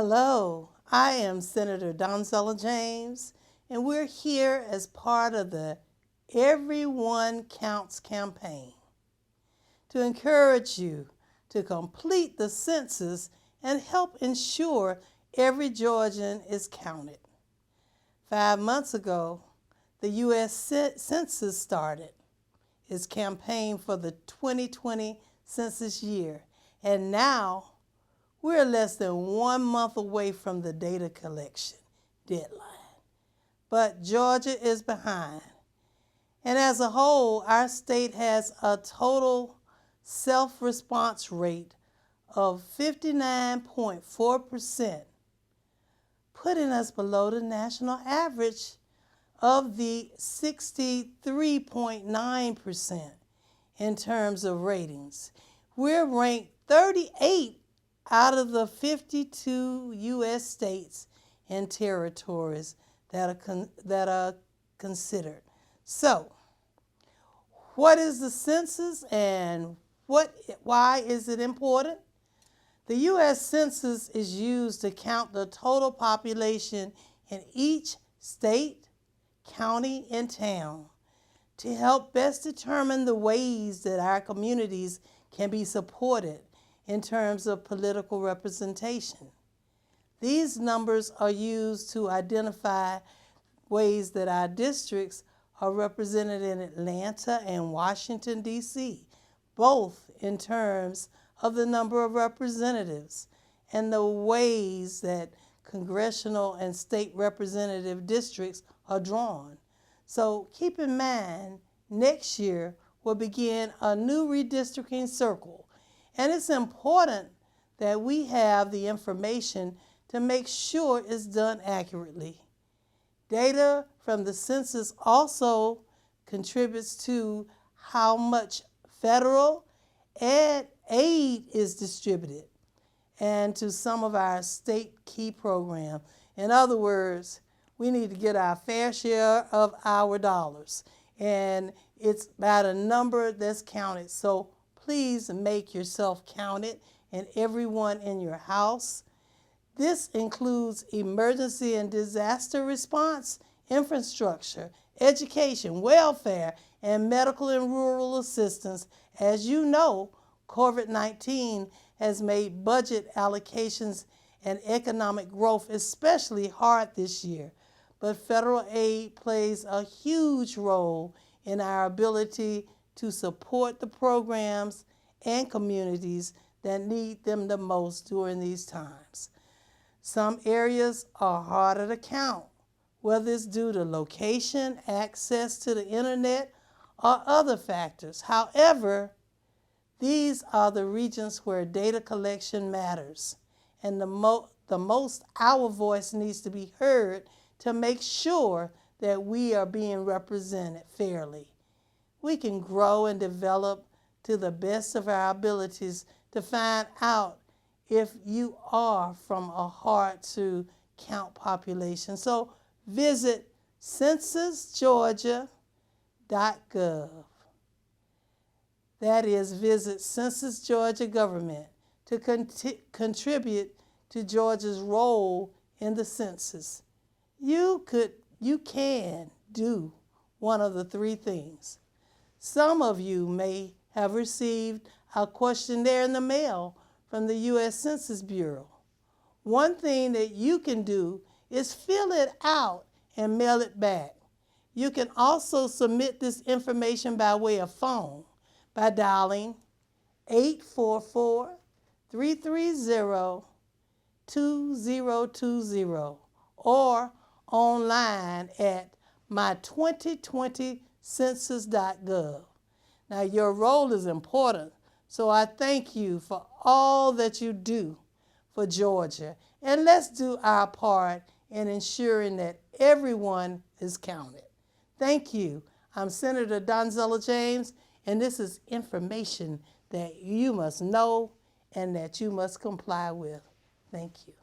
Hello, I am Senator Donzella James, and we're here as part of the Everyone Counts campaign to encourage you to complete the census and help ensure every Georgian is counted. 5 months ago, the U.S. Census started its campaign for the 2020 census year, and now we're less than 1 month away from the data collection deadline. But Georgia is behind. And as a whole, our state has a total self-response rate of 59.4%, putting us below the national average of the 63.9% in terms of ratings. We're ranked 38 out of the 52 U.S. states and territories that are considered. So, what is the census and why is it important? The U.S. Census is used to count the total population in each state, county, and town to help best determine the ways that our communities can be supported in terms of political representation. These numbers are used to identify ways that our districts are represented in Atlanta and Washington, D.C., both in terms of the number of representatives and the ways that congressional and state representative districts are drawn. So keep in mind, next year we'll begin a new redistricting circle, and it's important that we have the information to make sure it's done accurately. Data from the census also contributes to how much federal aid is distributed and to some of our state key programs. In other words, we need to get our fair share of our dollars, and it's about a number that's counted. So please make yourself counted and everyone in your house. This includes emergency and disaster response, infrastructure, education, welfare, and medical and rural assistance. As you know, COVID-19 has made budget allocations and economic growth especially hard this year. But federal aid plays a huge role in our ability to support the programs and communities that need them the most during these times. Some areas are harder to count, whether it's due to location, access to the internet, or other factors. However, these are the regions where data collection matters, and the most our voice needs to be heard to make sure that we are being represented fairly. We can grow and develop to the best of our abilities to find out if you are from a hard-to-count population. So visit censusgeorgia.gov. That is, visit Census Georgia Government to contribute to Georgia's role in the census. You can do one of the three things. Some of you may have received a questionnaire in the mail from the U.S. Census Bureau. One thing that you can do is fill it out and mail it back. You can also submit this information by way of phone by dialing 844-330-2020 or online at my2020census.gov. Now, your role is important, so I thank you for all that you do for Georgia. And let's do our part in ensuring that everyone is counted. Thank you. I'm Senator Donzella James, and this is information that you must know and that you must comply with. Thank you.